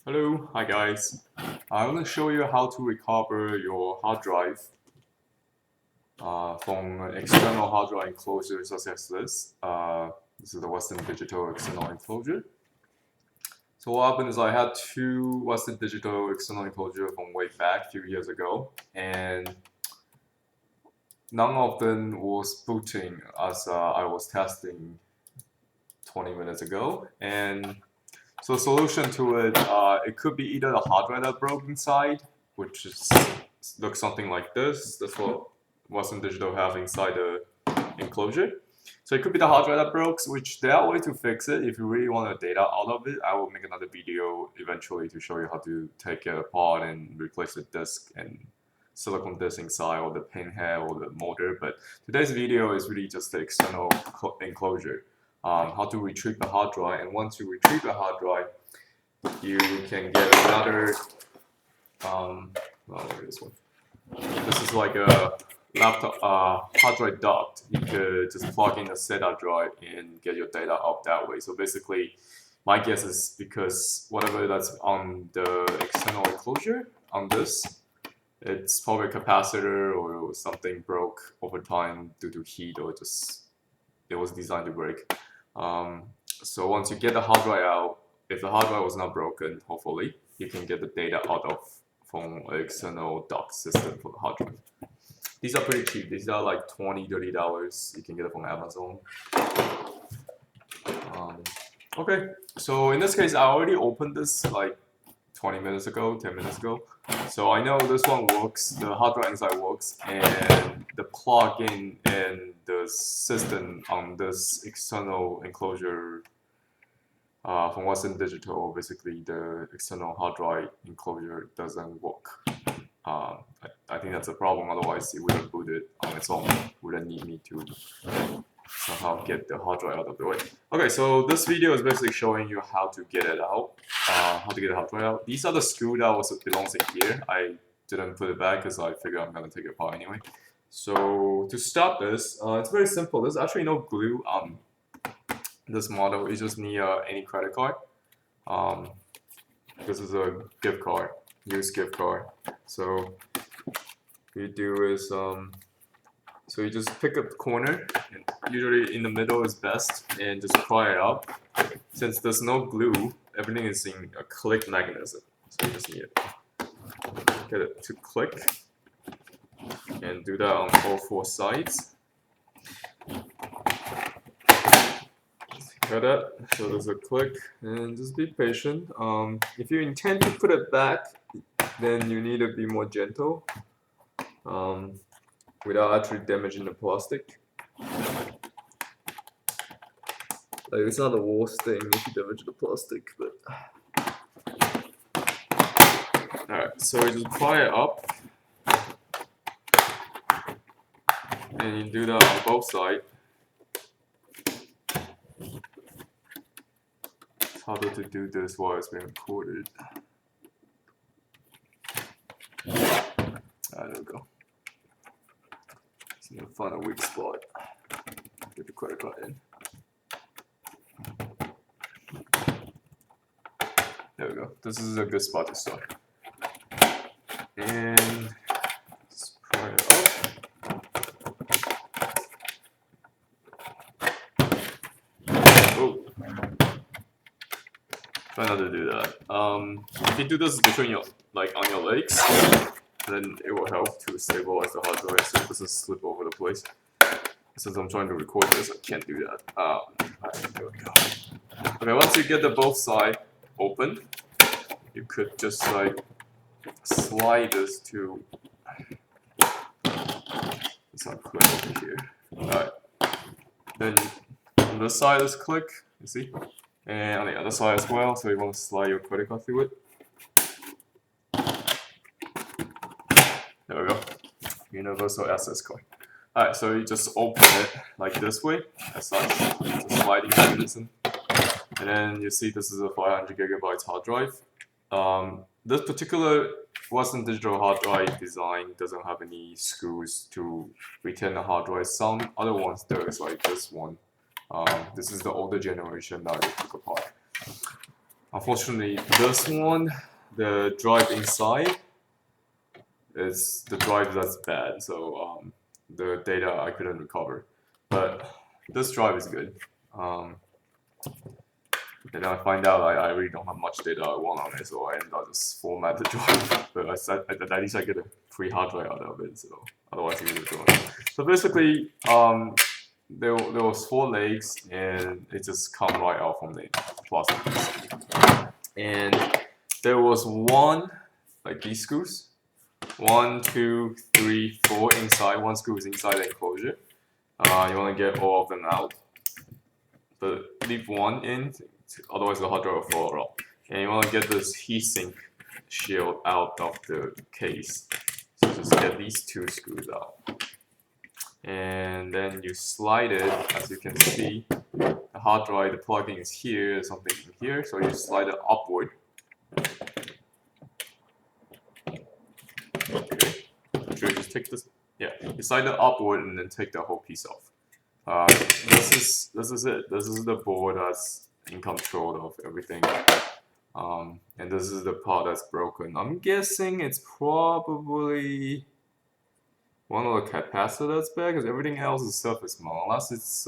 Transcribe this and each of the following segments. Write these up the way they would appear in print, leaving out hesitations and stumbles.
Hello, hi guys. I want to show you how to recover your hard drive from an external hard drive enclosure such as this. This is the Western Digital external enclosure. So what happened is I had two Western Digital external enclosure from way back a few years ago, and none of them was booting as I was testing 20 minutes ago. And so the solution to it, it could be either the hard drive that broke inside, which looks something like this. That's what Western Digital have inside the enclosure. So it could be the hard drive that broke, which there are ways to fix it. If you really want the data out of it, I will make another video eventually to show you how to take it apart and replace the disk and silicon disk inside, or the pin head, or the motor. But today's video is really just the external enclosure. How to retrieve the hard drive, and once you retrieve the hard drive, you can get another. This one. This is like a laptop hard drive dock. You could just plug in a SATA drive and get your data out that way. So basically, my guess is because whatever that's on the external enclosure on this, it's probably a capacitor or something broke over time due to heat, or just it was designed to break. So once you get the hard drive out, if the hard drive was not broken, hopefully you can get the data out of from an external dock system for the hard drive. These are pretty cheap. These are like $20–$30. You can get it from Amazon. Okay, so in this case, I already opened this like 20 minutes ago, 10 minutes ago. So I know this one works, the hard drive inside works, and the plug-in and the system on this external enclosure from Western Digital, basically the external hard drive enclosure doesn't work. I think that's a problem, otherwise it wouldn't boot it on its own. Wouldn't need me to somehow get the hard drive out of the way. Okay, so this video is basically showing you how to get it out, how to get the hard drive out. These are the screw that belongs in here. I didn't put it back because I figured I'm gonna take it apart anyway. So to start this, it's very simple. There's actually no glue on this model. You just need any credit card. This is a gift card, used gift card. So what you do is so you just pick up the corner, and usually in the middle is best, and just pry it up. Since there's no glue, everything is in a click mechanism. So you just need to get it to click, and do that on all four sides. Got that? So there's a click, and just be patient. If you intend to put it back, then you need to be more gentle. Without actually damaging the plastic. Like, it's not the worst thing if you damage the plastic, but alright, so you just pry it up, and you do that on both sides. It's harder to do this while it's being recorded. There we go. Just need to find a weak spot. Get the credit card in. There we go. This is a good spot to start. And let's pry it up. Oh. Try not to do that. If you do this between your, like on your legs, then it will help to stabilize the hard drive so it doesn't slip over the place. Since I'm trying to record this, I can't do that. Alright, there we go. Okay, once you get the both sides open, you could just like slide this to. It's not click over here. Alright. Then on this side is click, you see? And on the other side as well, so you want to slide your credit card through it. There we go. Universal access card. Alright, so you just open it like this way, as such. It's a sliding mechanism. And then you see this is a 500GB hard drive. This particular Western Digital hard drive design doesn't have any screws to retain the hard drive. Some other ones does, like this one. This is the older generation that I took apart. Unfortunately, this one, the drive inside is the drive that's bad, so the data I couldn't recover. But this drive is good. And then I find out I really don't have much data I want on it, so I end up just format the drive. But at least I get a free hard drive out of it, so otherwise it would go. So basically, there was 4 legs, and it just come right out from the plastic piece. And there was one, like these screws, 1, 2, 3, 4 inside. One screw is inside the enclosure. You want to get all of them out, but leave one in, otherwise the hard drive will fall off. And you want to get this heatsink shield out of the case. So just get these 2 screws out. And then you slide it, as you can see, the hard drive, the plug-in is here, there's something in here, so you slide it upward. Okay, sure, just take this, yeah, you slide it upward and then take the whole piece off. This is it. This is the board that's in control of everything. And this is the part that's broken. I'm guessing it's probably one of the capacitor that's bad, because everything else is surface mount. Unless it's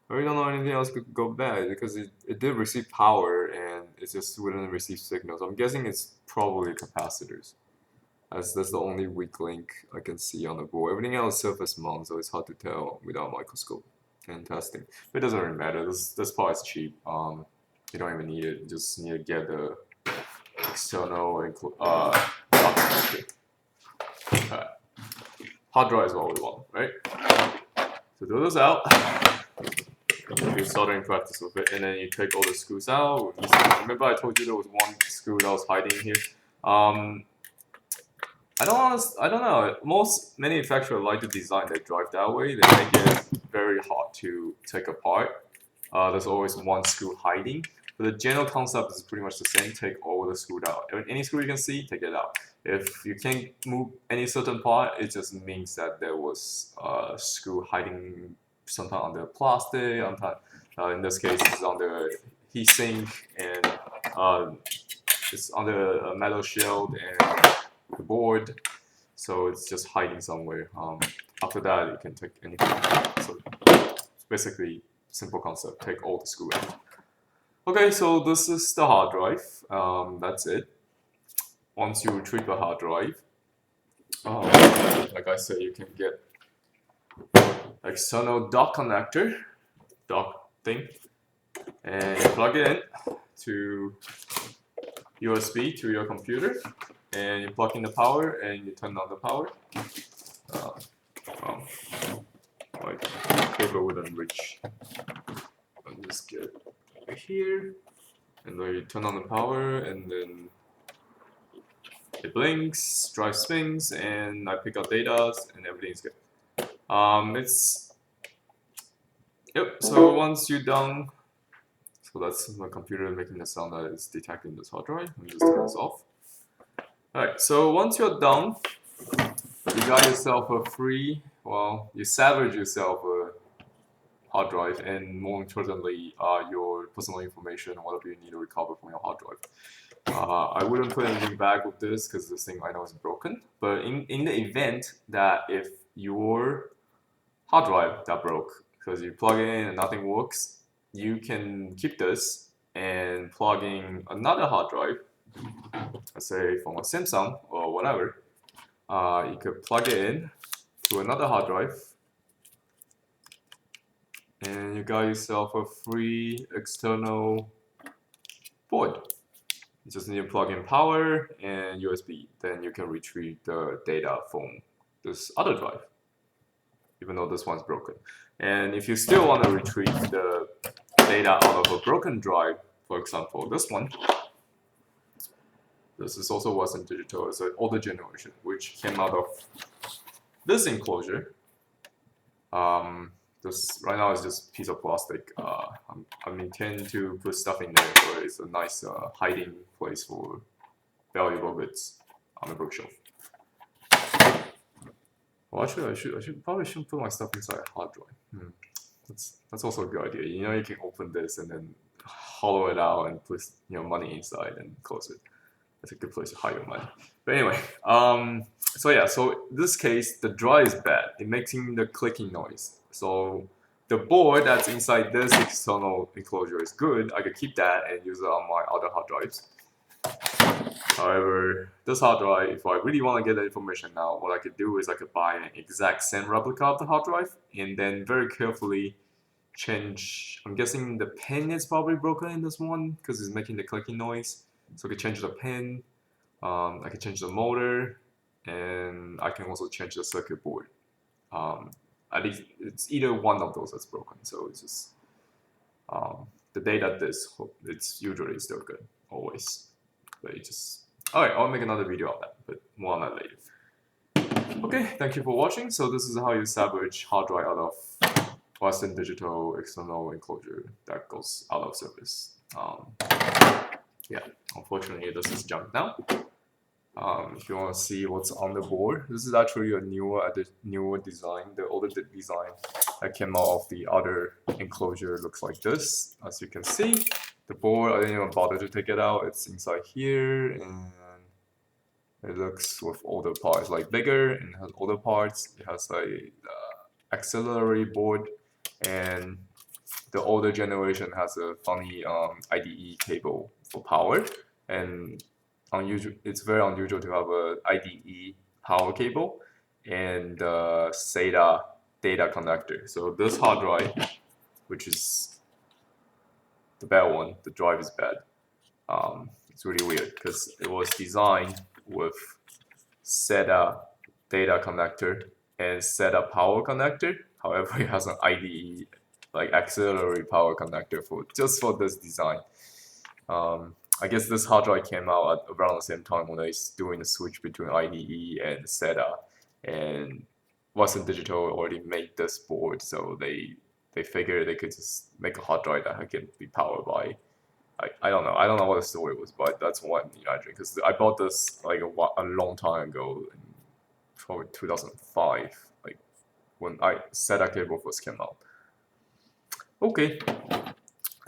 I really don't know anything else could go bad, because it did receive power and it just wouldn't receive signals. I'm guessing it's probably capacitors, as that's the only weak link I can see on the board. Everything else is surface mount, so it's hard to tell without a microscope and testing. But it doesn't really matter. This part is cheap. You don't even need it. You just need to get the external hard drive is what we want, right? So do this out. Do soldering practice with it, and then you take all the screws out. Remember I told you there was one screw that was hiding here. I don't know. Most manufacturers like to design their drive that way. They make it very hard to take apart. There's always one screw hiding. But the general concept is pretty much the same. Take all the screws out. Any screw you can see, take it out. If you can't move any certain part, it just means that there was a screw hiding sometime on the plastic. In this case, it's on the heatsink, and it's on the metal shield and the board. So it's just hiding somewhere. After that, you can take anything. So it's basically simple concept. Take all the screws out. Okay, so this is the hard drive. That's it. Once you retrieve the hard drive, like I said, you can get external dock connector, dock thing, and you plug it in to USB to your computer, and you plug in the power and you turn on the power. My cable wouldn't reach. I'll just get it here, and then you turn on the power, and then it blinks, drive spins, and I pick up data, and everything's good. Yep. So once you're done, so that's my computer making the sound that is detecting this hard drive. Let me just turn this off. Alright, so once you're done, you got yourself a free, well, you salvage yourself a hard drive, and more importantly, your personal information and whatever you need to recover from your hard drive. I wouldn't put anything back with this because this thing I know is broken, but in the event that if your hard drive that broke because you plug it in and nothing works, you can keep this and plug in another hard drive, let's say from a Samsung or whatever. You could plug it in to another hard drive, and you got yourself a free external board. You just need to plug in power and USB. Then you can retrieve the data from this other drive, even though this one's broken. And if you still want to retrieve the data out of a broken drive, for example, this one, this is also Western Digital. It's an older generation, which came out of this enclosure. This right now is just a piece of plastic. I intend to put stuff in there, so it's a nice hiding place for valuable goods on the bookshelf. Well, actually, I probably shouldn't put my stuff inside a hard drive. That's also a good idea. You know, you can open this and then hollow it out and put money inside and close it. That's a good place to hide your money. But anyway, so yeah, so in this case, the drive is bad. It's making the clicking noise. So the board that's inside this external enclosure is good. I could keep that and use it on my other hard drives. However, this hard drive, if I really want to get the information now, what I could do is I could buy an exact same replica of the hard drive and then very carefully change. I'm guessing the pin is probably broken in this one because it's making the clicking noise. So I could change the pin, I can change the motor, and I can also change the circuit board. At least it's either one of those that's broken. So it's just the data disk, it's usually still good, always. But it just, alright, I'll make another video on that, but more on that later. Okay, thank you for watching. So this is how you salvage hard drive out of Western Digital external enclosure that goes out of service. Yeah, unfortunately this is junk now. If you want to see what's on the board, this is actually a newer design. The older design that came out of the other enclosure looks like this. As you can see, the board, I didn't even bother to take it out. It's inside here, and it looks with older parts like bigger and has older parts. It has a auxiliary board, and the older generation has a funny IDE cable for power, and it's very unusual to have a IDE power cable and SATA data connector. So this hard drive, which is the bad one, the drive is bad. It's really weird because it was designed with SATA data connector and SATA power connector. However, it has an IDE like auxiliary power connector just for this design. I guess this hard drive came out at around the same time when they was doing the switch between IDE and SATA, and Western Digital already made this board, so they figured they could just make a hard drive that can be powered by. I don't know what the story was, but that's what I'm imagining, because I bought this like a long time ago, in probably 2005, like when SATA cable first came out. Okay.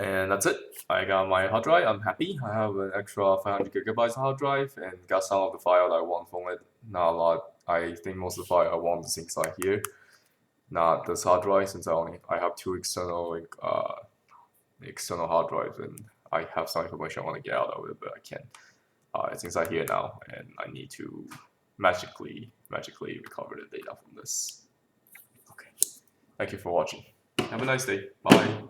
And that's it. I got my hard drive. I'm happy. I have an extra 500 gigabytes hard drive and got some of the file I want from it. Not a lot. I think most of the file I want is inside here, not this hard drive, since I have two external hard drives, and I have some information I want to get out of it, but I can't. It's inside here now, and I need to magically recover the data from this. Okay. Thank you for watching. Have a nice day. Bye.